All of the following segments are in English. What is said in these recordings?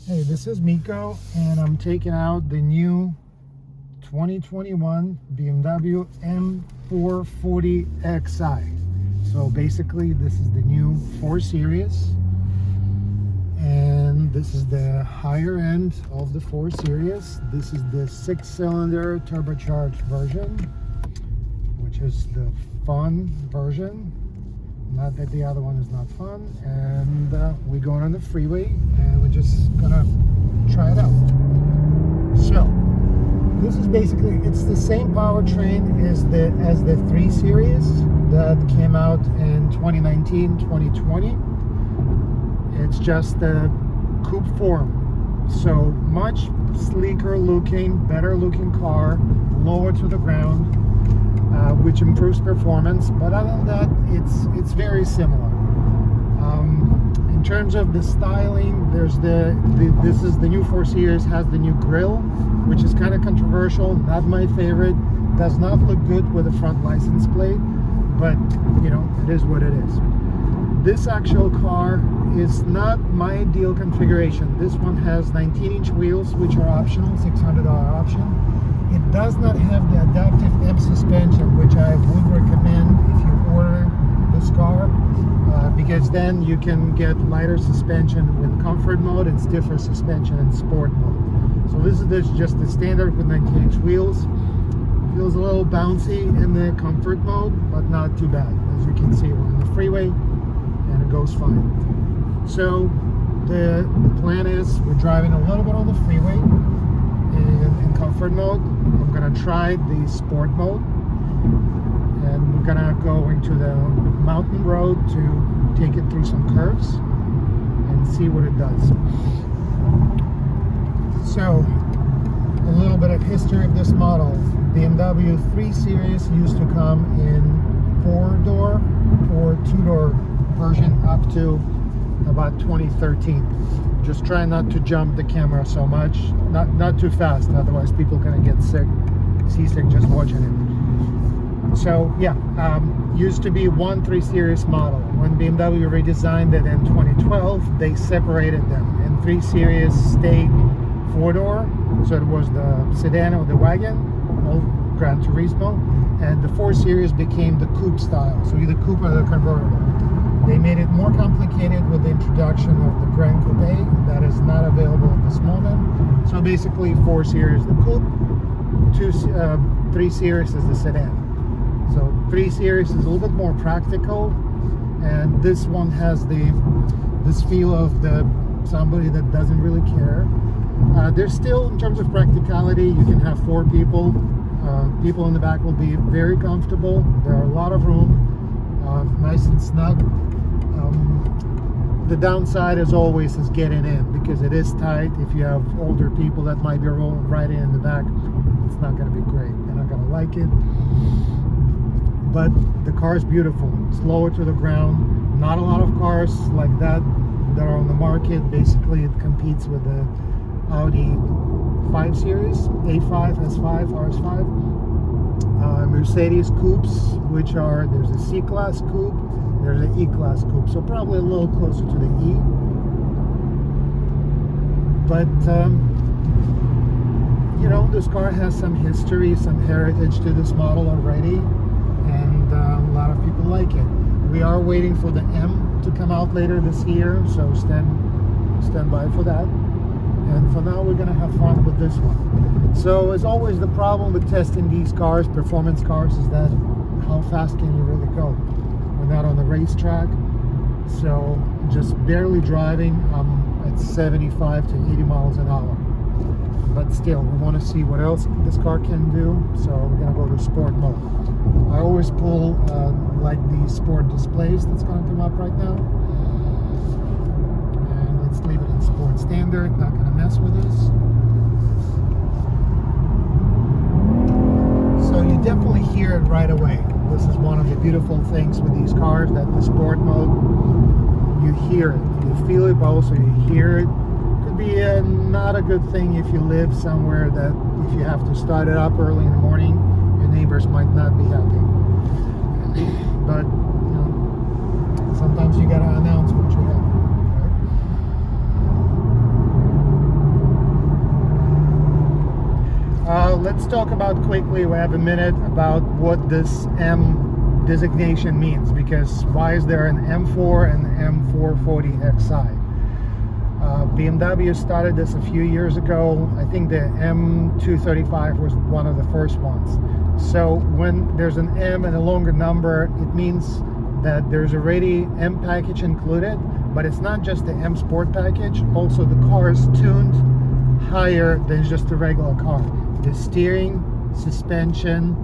Hey, this is Miko, and I'm taking out the new 2021 BMW M440xi. So basically, this is the new 4 Series, and this is the higher end of the 4 Series. This is the 6-cylinder turbocharged version, which is the fun version. Not that the other one is not fun. And we're going on the freeway, and we're just gonna try it out. So this is basically, it's the same powertrain as the 3 Series that came out in 2019, 2020. It's just the coupe form, so much sleeker looking, better looking car, lower to the ground, which improves performance. But other than that, it's very similar. In terms of the styling, there's this is the new 4 Series, has the new grille, which is kind of controversial, not my favorite. Does not look good with a front license plate, but you know, it is what it is. This actual car is not my ideal configuration. This one has 19-inch wheels, which are optional, $600 option. It does not have the adaptive M suspension, which I would recommend if you order this car, because then you can get lighter suspension with comfort mode and stiffer suspension in sport mode. So this is just the standard with 19-inch wheels. Feels a little bouncy in the comfort mode, but not too bad. As you can see, we're on the freeway and it goes fine. So the plan is, we're driving a little bit on the freeway in comfort mode. I'm gonna try the sport mode, and we're gonna go into the mountain road to take it through some curves and see what it does. So a little bit of history of this model. BMW 3 Series used to come in 4-door or 2-door version up to about 2013. Just try not to jump the camera so much, not too fast, otherwise people are gonna get seasick just watching it. So yeah, used to be one 3 Series model. When BMW redesigned it in 2012, they separated them, and 3 Series stayed 4-door, so it was the sedan or the wagon, old Gran Turismo, and the 4 Series became the coupe style, so either coupe or the convertible. They made it more complicated with the introduction of the Grand Coupe that is not available at this moment. So basically 4 Series the coupe, 3 Series is the sedan. So 3 Series is a little bit more practical, and this one has this feel of somebody that doesn't really care. There's still, in terms of practicality, you can have 4 people. People in the back will be very comfortable. There are a lot of room, nice and snug. The downside, as always, is getting in, because it is tight. If you have older people that might be rolling right in the back, it's not going to be great. They're not going to like it. But the car is beautiful. It's lower to the ground. Not a lot of cars like that are on the market. Basically, it competes with the Audi 5 Series, A5, S5, RS5. Mercedes coupes, which are, there's a C-Class coupe, there's an E-Class coupe, so probably a little closer to the E. But, you know, this car has some history, some heritage to this model already, and a lot of people like it. We are waiting for the M to come out later this year, so stand by for that. And for now, we're going to have fun with this one. So as always, the problem with testing these cars, performance cars, is that how fast can you really go? We're not on the racetrack, so just barely driving at 75 to 80 miles an hour. But still, we want to see what else this car can do, so we're going to go to sport mode. I always pull like the sport displays that's going to come up right now. And let's leave it in sport standard, not going to mess with this. So you definitely hear it right away. This is one of the beautiful things with these cars, that the sport mode, you hear it. You feel it, but also you hear it. Could be not a good thing if you live somewhere that if you have to start it up early in the morning, your neighbors might not be happy. But, you know, sometimes you gotta announce what you have, right? let's talk about quickly, we have a minute, about what this M designation means, because why is there an M4 and M440xi? BMW started this a few years ago. I think the M235 was one of the first ones. So when there's an M and a longer number, it means that there's already M package included, but it's not just the M Sport package. Also, the car is tuned higher than just a regular car. The steering, suspension,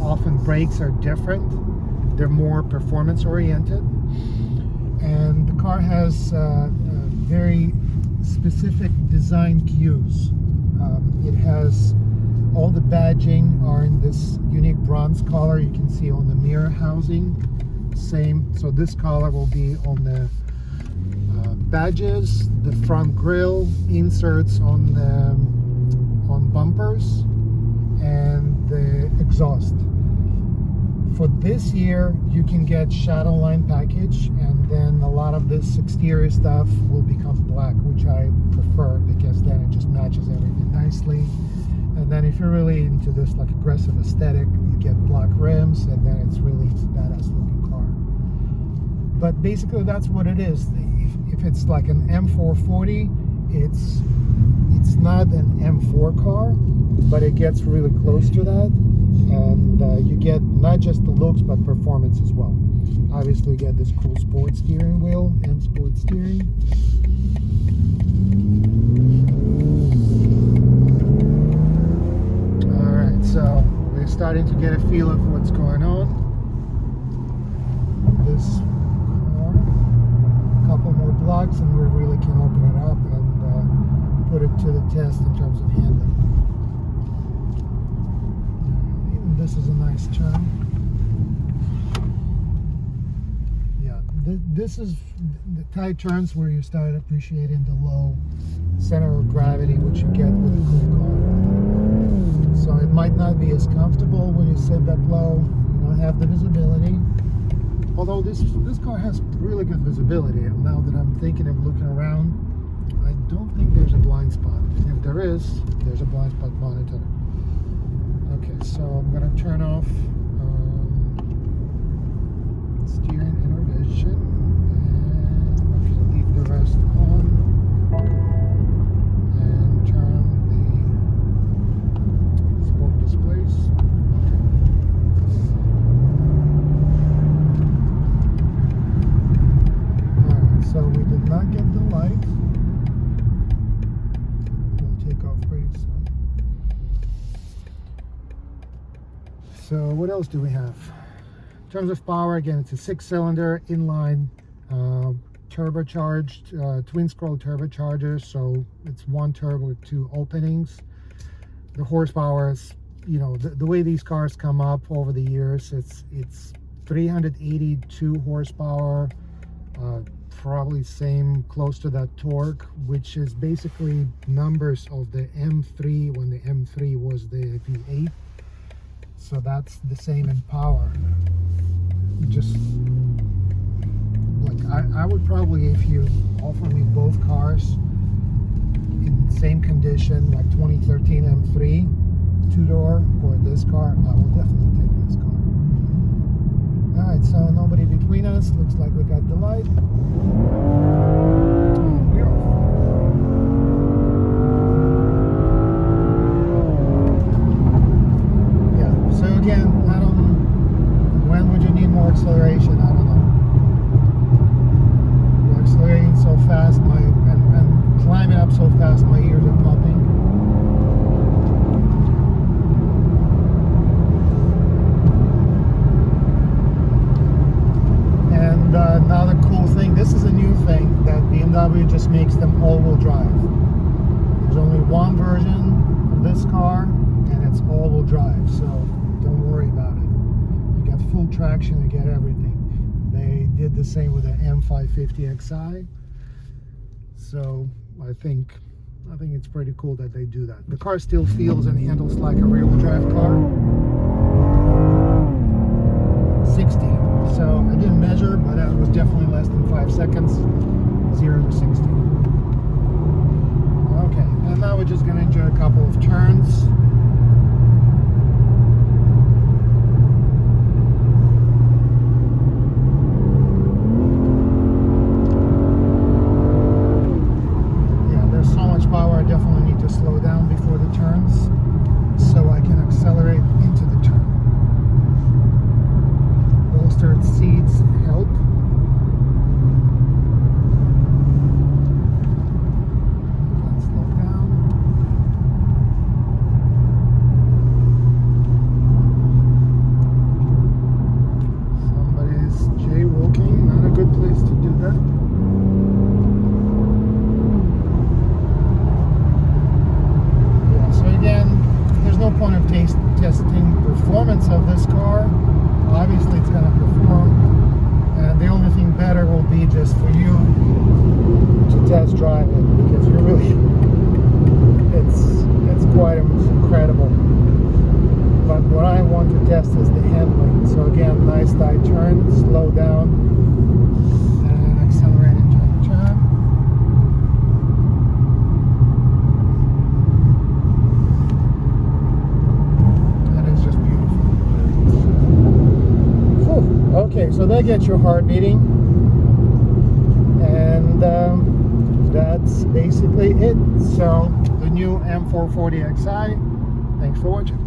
often brakes are different. They're more performance oriented. And the car has very specific design cues. It has all the badging are in this unique bronze color you can see on the mirror housing. Same, so this color will be on the badges, the front grille, inserts on bumpers, and the exhaust. For this year, you can get shadow line package, and then a lot of this exterior stuff will become black, which I prefer because then it just matches everything nicely. And then if you're really into this like aggressive aesthetic, you get black rims, and then it's really badass looking car. But basically that's what it is. If it's like an M440, it's not an M4 car, but it gets really close to that. And you get not just the looks but performance as well. Obviously you get this cool sport steering wheel, M Sport steering. Alright, so we're starting to get a feel of what's going on. This car, a couple more blocks and we really can open it up and put it to the test in terms of handling. This is a nice turn. Yeah, this is the tight turns where you start appreciating the low center of gravity, which you get with a cool car. So it might not be as comfortable when you sit that low. You don't have the visibility. Although this car has really good visibility. Now that I'm thinking of looking around, I don't think there's a blind spot. And if there is, there's a blind spot monitor. Okay, so I'm going to turn off steering intervention, and okay, leave the rest on, and turn the sport displays. Okay. Alright, so we did not get the light. We'll take off pretty soon. So what else do we have? In terms of power, again, it's a 6-cylinder inline turbocharged twin scroll turbocharger, so it's one turbo with 2 openings. The horsepower is, you know, the way these cars come up over the years, it's 382 horsepower, probably same close to that torque, which is basically numbers of the M3 when the M3 was the V8. So that's the same in power. Just like I would probably, if you offer me both cars in the same condition, like 2013 M3 two-door or this car, I will definitely take this car. Alright, so nobody between us. Looks like we got the light. We're off. So again, I don't know, when would you need more acceleration? I don't know. We're accelerating so fast, and climbing up so fast, my ears are popping. And another cool thing, this is a new thing that BMW just makes them all-wheel drive. There's only one version of this car, and it's all-wheel drive, so don't worry about it. You got full traction, you get everything. They did the same with the M550xi. So I think it's pretty cool that they do that. The car still feels and handles like a rear-wheel drive car. 60. So I didn't measure, but that was definitely less than 5 seconds. 0 to 60. Okay, and now we're just gonna enjoy a couple of turns. drive it, because you really, it's quite incredible. But what I want to test is the handling. So again, nice tight turn, slow down, and accelerate into a turn. That is just beautiful. Whew. Okay, so that gets your heart beating, and that's basically it. So the new M440xi. Thanks for watching.